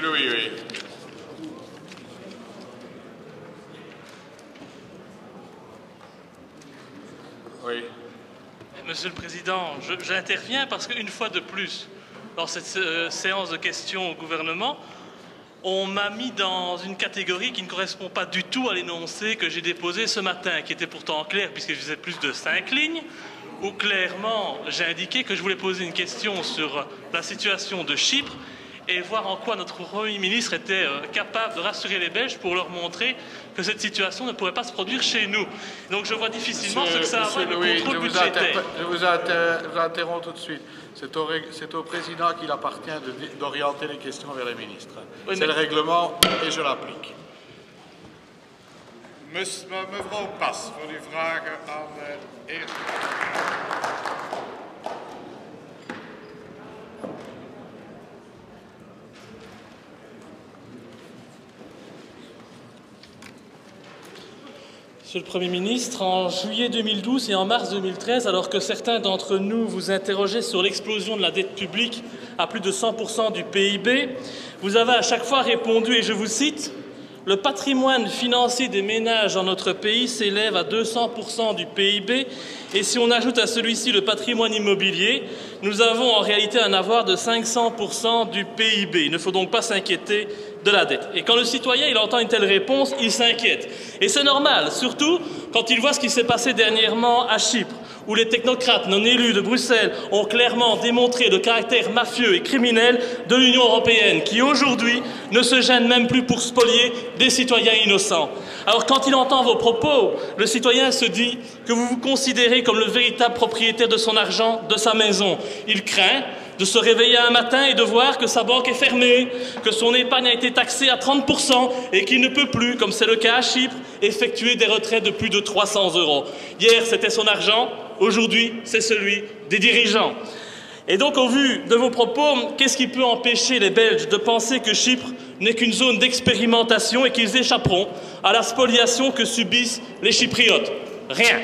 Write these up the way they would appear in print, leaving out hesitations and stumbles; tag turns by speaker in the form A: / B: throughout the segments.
A: Louis, oui. Oui.
B: Monsieur le Président, j'interviens parce qu'une fois de plus, dans cette séance de questions au gouvernement, on m'a mis dans une catégorie qui ne correspond pas du tout à l'énoncé que j'ai déposé ce matin, qui était pourtant clair puisque je faisais plus de 5 lignes, où clairement j'ai indiqué que je voulais poser une question sur la situation de Chypre et voir en quoi notre Premier ministre était capable de rassurer les Belges pour leur montrer que cette situation ne pourrait pas se produire chez nous. Donc je vois difficilement ce que ça a à voir avec le contrôle budgétaire.
A: Je vous interromps tout de suite. C'est au président qu'il appartient d'orienter les questions vers les ministres. Oui, c'est le règlement et je l'applique.
C: Mevrouw Pas, voor die vragen aan de eerste.
B: Monsieur le Premier ministre, en juillet 2012 et en mars 2013, alors que certains d'entre nous vous interrogeaient sur l'explosion de la dette publique à plus de 100% du PIB, vous avez à chaque fois répondu, et je vous cite, « Le patrimoine financier des ménages dans notre pays s'élève à 200% du PIB et si on ajoute à celui-ci le patrimoine immobilier, nous avons en réalité un avoir de 500% du PIB. Il ne faut donc pas s'inquiéter de la dette. » Et quand le citoyen il entend une telle réponse, il s'inquiète. Et c'est normal, surtout quand il voit ce qui s'est passé dernièrement à Chypre, où les technocrates non élus de Bruxelles ont clairement démontré le caractère mafieux et criminel de l'Union européenne, qui aujourd'hui ne se gêne même plus pour spolier des citoyens innocents. Alors quand il entend vos propos, le citoyen se dit que vous vous considérez comme le véritable propriétaire de son argent, de sa maison. Il craint de se réveiller un matin et de voir que sa banque est fermée, que son épargne a été taxée à 30% et qu'il ne peut plus, comme c'est le cas à Chypre, effectuer des retraites de plus de 300 €. Hier, c'était son argent, aujourd'hui, c'est celui des dirigeants. Et donc, au vu de vos propos, qu'est-ce qui peut empêcher les Belges de penser que Chypre n'est qu'une zone d'expérimentation et qu'ils échapperont à la spoliation que subissent les Chypriotes? Rien.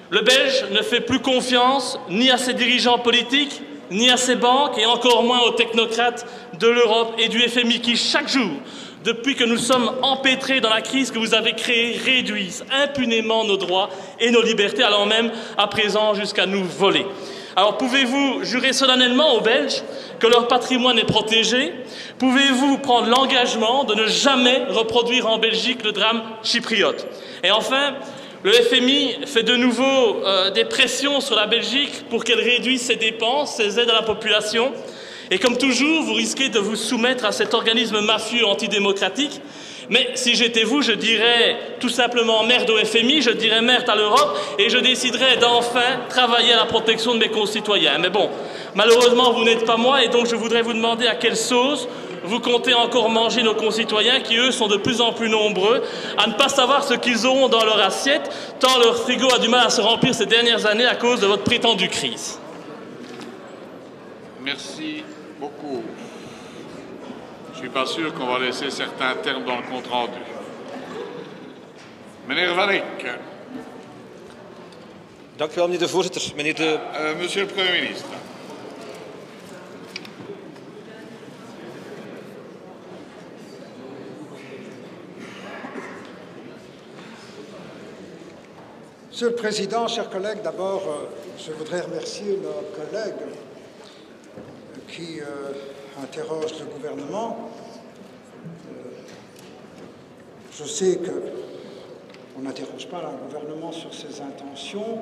B: Le Belge ne fait plus confiance ni à ses dirigeants politiques, ni à ses banques, et encore moins aux technocrates de l'Europe et du FMI qui, chaque jour, depuis que nous sommes empêtrés dans la crise que vous avez créée, réduisent impunément nos droits et nos libertés, allant même à présent jusqu'à nous voler. Alors pouvez-vous jurer solennellement aux Belges que leur patrimoine est protégé? Pouvez-vous prendre l'engagement de ne jamais reproduire en Belgique le drame chypriote? Et enfin, le FMI fait de nouveau des pressions sur la Belgique pour qu'elle réduise ses dépenses, ses aides à la population. Et comme toujours, vous risquez de vous soumettre à cet organisme mafieux antidémocratique. Mais si j'étais vous, je dirais tout simplement merde au FMI, je dirais merde à l'Europe et je déciderais d'enfin travailler à la protection de mes concitoyens. Mais bon, malheureusement, vous n'êtes pas moi et donc je voudrais vous demander à quelle sauce vous comptez encore manger nos concitoyens qui, eux, sont de plus en plus nombreux à ne pas savoir ce qu'ils auront dans leur assiette, tant leur frigo a du mal à se remplir ces dernières années à cause de votre prétendue crise.
C: Merci beaucoup. Je ne suis pas sûr qu'on va laisser certains termes dans le compte rendu. Meneer Van Eyck.
D: Dank u wel, meneer de voorzitter.
C: Monsieur le Premier ministre.
E: Monsieur le Président, chers collègues, d'abord, je voudrais remercier nos collègues qui interrogent le gouvernement. Je sais qu'on n'interroge pas le gouvernement sur ses intentions,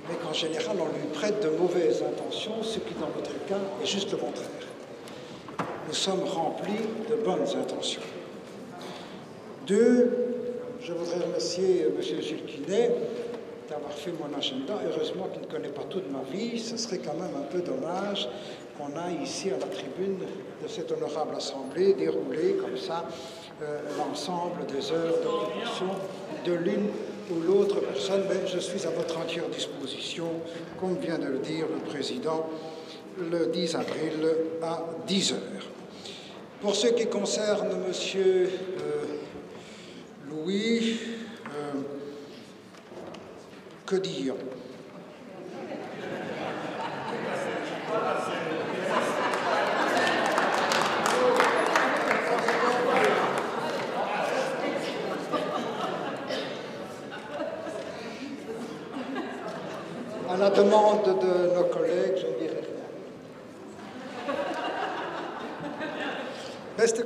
E: mais qu'en général, on lui prête de mauvaises intentions, ce qui, dans notre cas, est juste le contraire. Nous sommes remplis de bonnes intentions. Deux, je voudrais remercier M. Gilles Quinet d'avoir fait mon agenda. Heureusement qu'il ne connaît pas toute ma vie. Ce serait quand même un peu dommage qu'on aille ici à la tribune de cette honorable assemblée dérouler comme ça l'ensemble des heures d'occupation de l'une ou l'autre personne. Mais je suis à votre entière disposition, comme vient de le dire le Président, le 10 avril à 10 heures. Pour ce qui concerne M. Louis, que dire? la demande de nos collègues, je ne dirai rien. Beste...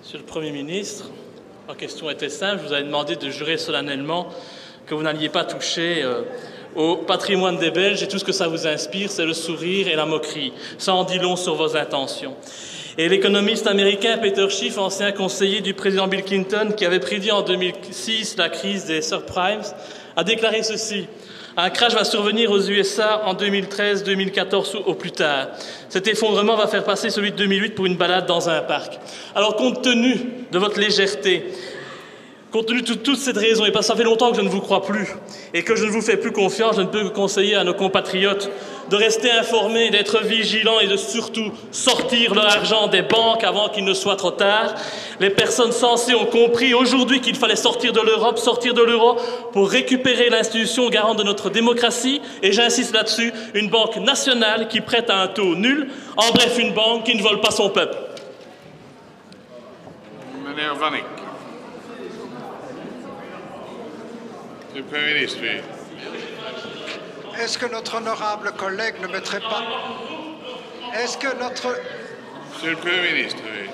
B: Monsieur le Premier ministre, ma question était simple. Je vous avais demandé de jurer solennellement que vous n'alliez pas toucher au patrimoine des Belges et tout ce que ça vous inspire, c'est le sourire et la moquerie. Ça en dit long sur vos intentions. Et l'économiste américain Peter Schiff, ancien conseiller du président Bill Clinton, qui avait prédit en 2006 la crise des subprimes, a déclaré ceci: un crash va survenir aux USA en 2013, 2014 ou au plus tard. Cet effondrement va faire passer celui de 2008 pour une balade dans un parc. Alors, compte tenu de votre légèreté, compte tenu de toutes ces raisons, et parce que ça fait longtemps que je ne vous crois plus et que je ne vous fais plus confiance, je ne peux que conseiller à nos compatriotes de rester informés, d'être vigilants et de surtout sortir leur argent des banques avant qu'il ne soit trop tard. Les personnes sensées ont compris aujourd'hui qu'il fallait sortir de l'Europe, sortir de l'euro pour récupérer l'institution garante de notre démocratie. Et j'insiste là-dessus, une banque nationale qui prête à un taux nul. En bref, une banque qui ne vole pas son peuple.
C: Meneer Van Eyck. Le Premier ministre, oui.
E: Est-ce que notre honorable collègue ne mettrait pas... Est-ce que notre...
C: Monsieur le Premier ministre, oui.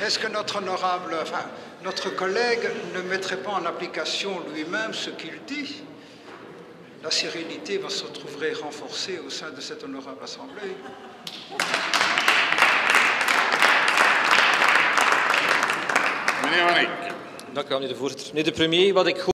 E: Est-ce que notre honorable... Enfin, notre collègue ne mettrait pas en application lui-même ce qu'il dit? La sérénité va se trouver renforcée au sein de cette honorable Assemblée.
C: Meneer Van Eyck.
D: Dank u wel, meneer de voorzitter. Meneer de premier, wat ik